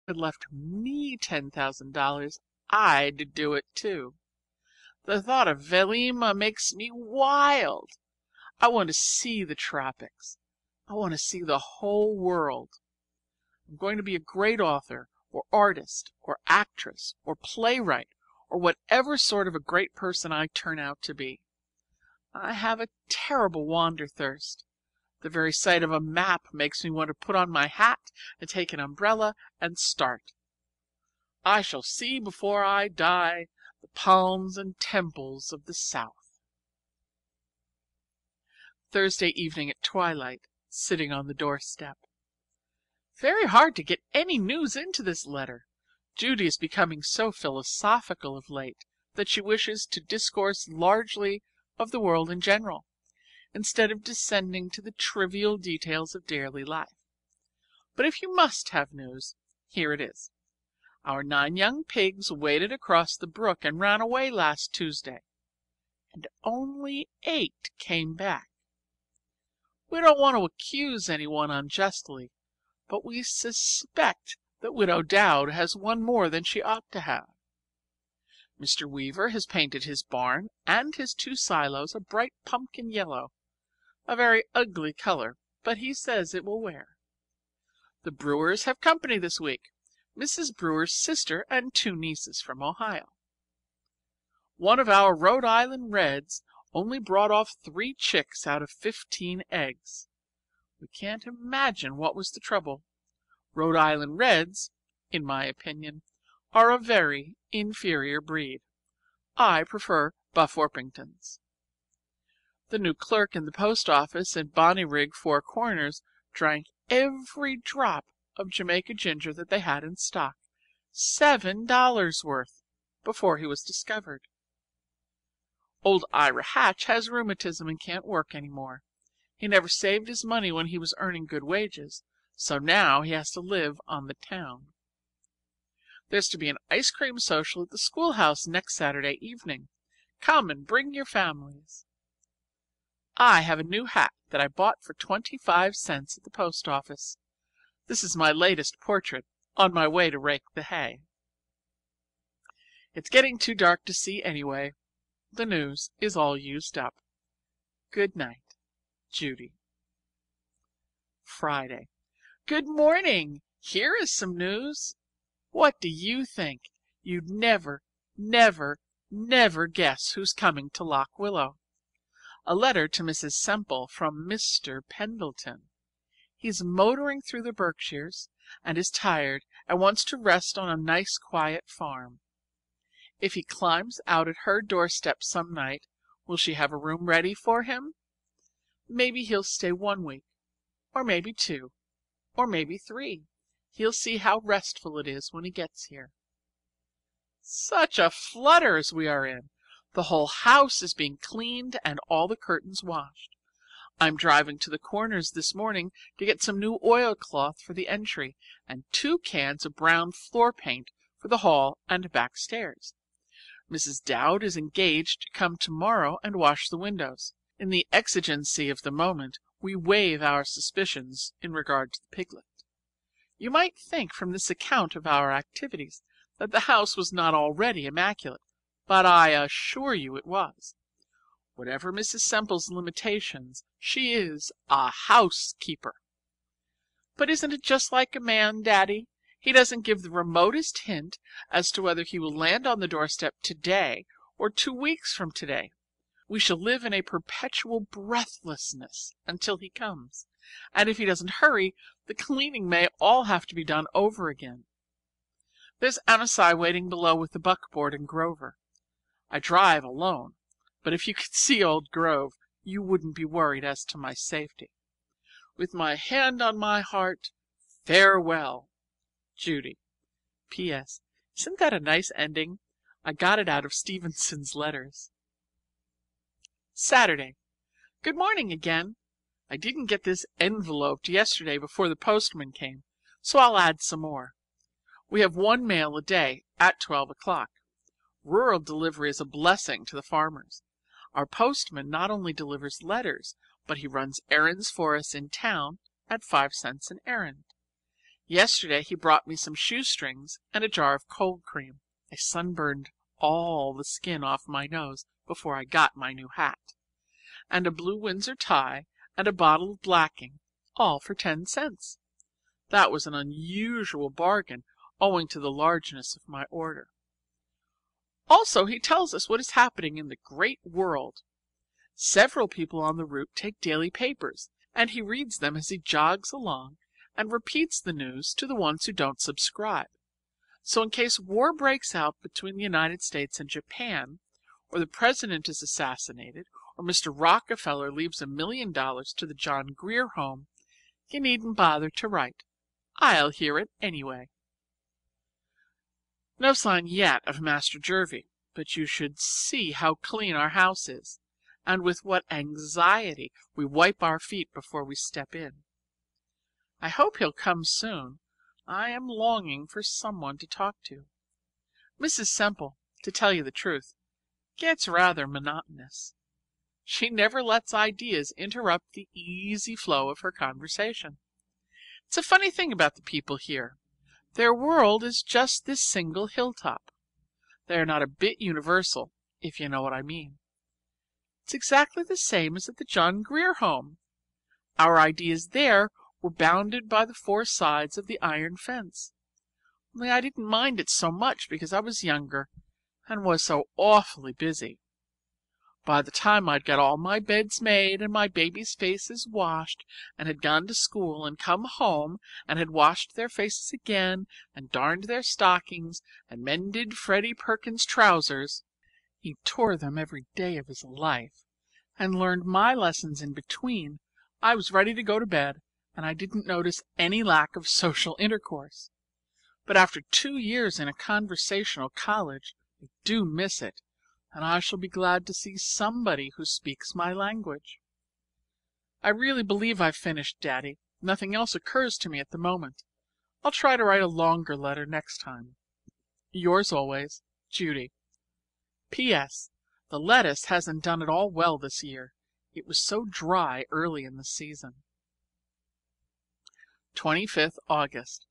had left me $10,000, I'd do it too. The thought of Vailima makes me wild. I want to see the tropics. I want to see the whole world. I'm going to be a great author, or artist, or actress, or playwright, or whatever sort of a great person I turn out to be. I have a terrible wanderthirst. The very sight of a map makes me want to put on my hat and take an umbrella and start. I shall see before I die the palms and temples of the South. Thursday evening at twilight, sitting on the doorstep. Very hard to get any news into this letter. Judy is becoming so philosophical of late that she wishes to discourse largely of the world in general, instead of descending to the trivial details of daily life. But if you must have news, here it is. Our 9 young pigs waded across the brook and ran away last Tuesday, and only 8 came back. We don't want to accuse anyone unjustly, but we suspect that Widow Dowd has one more than she ought to have. Mr. Weaver has painted his barn and his 2 silos a bright pumpkin yellow, a very ugly color, but he says it will wear. The Brewers have company this week, Mrs. Brewer's sister and 2 nieces from Ohio. One of our Rhode Island Reds only brought off 3 chicks out of 15 eggs. We can't imagine what was the trouble. Rhode Island Reds, in my opinion, are a very inferior breed. I prefer Buff Orpingtons. The new clerk in the post office in Bonnyrigg Four Corners drank every drop of Jamaica ginger that they had in stock, $7 worth, before he was discovered. Old Ira Hatch has rheumatism and can't work any more. He never saved his money when he was earning good wages, so now he has to live on the town. There's to be an ice cream social at the schoolhouse next Saturday evening. Come and bring your families. I have a new hat that I bought for 25 cents at the post office. This is my latest portrait, on my way to rake the hay. It's getting too dark to see anyway. The news is all used up. Good night, Judy. Friday. Good morning. Here is some news. What do you think? You'd never, never, never guess who's coming to Lock Willow. A letter to Mrs. Semple from Mr. Pendleton. He's motoring through the Berkshires and is tired and wants to rest on a nice quiet farm. If he climbs out at her doorstep some night, will she have a room ready for him? Maybe he'll stay 1 week, or maybe 2, or maybe 3. He'll see how restful it is when he gets here. Such a flutter as we are in. The whole house is being cleaned and all the curtains washed. I'm driving to the Corners this morning to get some new oilcloth for the entry and 2 cans of brown floor paint for the hall and back stairs. Mrs. Dowd is engaged to come tomorrow and wash the windows. In the exigency of the moment, we waive our suspicions in regard to the piglet. You might think from this account of our activities that the house was not already immaculate, but I assure you it was. Whatever Mrs. Semple's limitations, she is a housekeeper. But isn't it just like a man, Daddy? He doesn't give the remotest hint as to whether he will land on the doorstep today or 2 weeks from today. We shall live in a perpetual breathlessness until he comes, and if he doesn't hurry, the cleaning may all have to be done over again. There's Amasai waiting below with the buckboard and Grover. I drive alone, but if you could see old Grove, you wouldn't be worried as to my safety. With my hand on my heart, farewell, Judy. P.S. Isn't that a nice ending? I got it out of Stevenson's letters. Saturday. Good morning again. I didn't get this enveloped yesterday before the postman came, so I'll add some more. We have 1 mail a day at 12 o'clock. Rural delivery is a blessing to the farmers. Our postman not only delivers letters, but he runs errands for us in town at 5 cents an errand. Yesterday he brought me some shoestrings and a jar of cold cream. I sunburned all the skin off my nose before I got my new hat, and a blue Windsor tie and a bottle of blacking, all for 10 cents. That was an unusual bargain owing to the largeness of my order. Also, he tells us what is happening in the great world. Several people on the route take daily papers, and he reads them as he jogs along and repeats the news to the ones who don't subscribe. So in case war breaks out between the United States and Japan, or the president is assassinated, or Mr. Rockefeller leaves $1 million to the John Grier Home, you needn't bother to write. I'll hear it anyway. No sign yet of Master Jervie, but you should see how clean our house is, and with what anxiety we wipe our feet before we step in. I hope he'll come soon. I am longing for someone to talk to. Mrs. Semple, to tell you the truth, gets rather monotonous. She never lets ideas interrupt the easy flow of her conversation. It's a funny thing about the people here. Their world is just this single hilltop. They are not a bit universal, if you know what I mean. It's exactly the same as at the John Grier Home. Our ideas there were bounded by the 4 sides of the iron fence. Only I didn't mind it so much because I was younger and was so awfully busy. By the time I'd got all my beds made and my babies' faces washed and had gone to school and come home and had washed their faces again and darned their stockings and mended Freddie Perkins' trousers, he tore them every day of his life, and learned my lessons in between, I was ready to go to bed, and I didn't notice any lack of social intercourse. But after 2 years in a conversational college, I do miss it, and I shall be glad to see somebody who speaks my language. I really believe I've finished, Daddy. Nothing else occurs to me at the moment. I'll try to write a longer letter next time. Yours always, Judy. P.S. The lettuce hasn't done at all well this year. It was so dry early in the season. 25th August.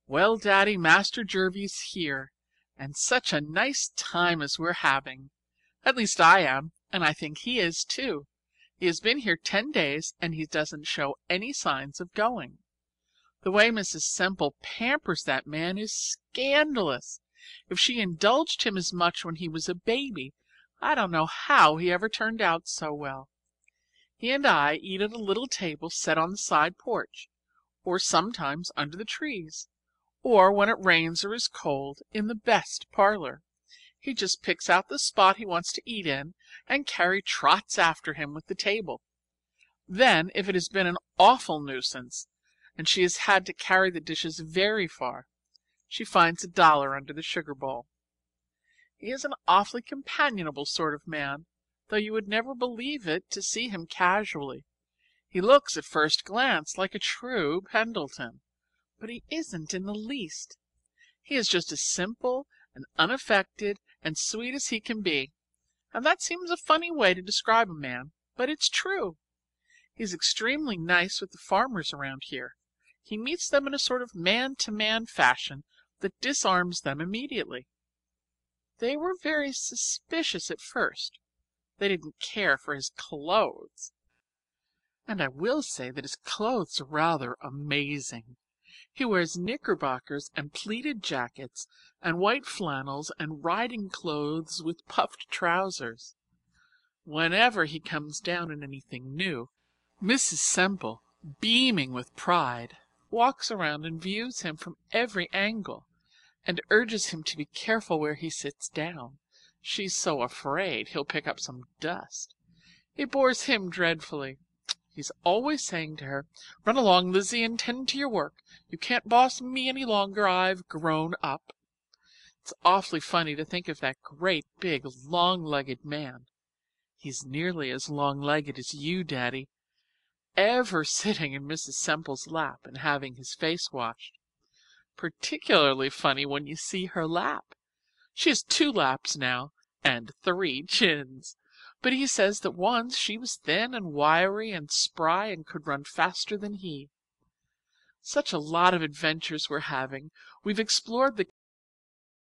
Well, Daddy, Master Jervie's here, and such a nice time as we're having. At least I am, and I think he is too. He has been here 10 days, and he doesn't show any signs of going. The way Mrs. Semple pampers that man is scandalous. If she indulged him as much when he was a baby, I don't know how he ever turned out so well. He and I eat at a little table set on the side porch, or sometimes under the trees, or when it rains or is cold, in the best parlor. He just picks out the spot he wants to eat in, and Carrie trots after him with the table. Then, if it has been an awful nuisance, and she has had to carry the dishes very far, she finds $1 under the sugar bowl. He is an awfully companionable sort of man, though you would never believe it to see him casually. He looks at first glance like a true Pendleton, but he isn't in the least. He is just as simple and unaffected and sweet as he can be, and that seems a funny way to describe a man, but it's true. He's extremely nice with the farmers around here. He meets them in a sort of man-to-man fashion that disarms them immediately. They were very suspicious at first. They didn't care for his clothes. And I will say that his clothes are rather amazing. He wears knickerbockers and pleated jackets and white flannels and riding clothes with puffed trousers. Whenever he comes down in anything new, Mrs. Semple, beaming with pride, walks around and views him from every angle, and urges him to be careful where he sits down. She's so afraid he'll pick up some dust. It bores him dreadfully. He's always saying to her, "Run along, Lizzie, and tend to your work. You can't boss me any longer. I've grown up." It's awfully funny to think of that great, big, long-legged man. He's nearly as long-legged as you, Daddy, ever sitting in Mrs. Semple's lap and having his face washed. Particularly funny when you see her lap. She has 2 laps now, and 3 chins. But he says that once she was thin and wiry and spry and could run faster than he. Such a lot of adventures we're having. We've explored the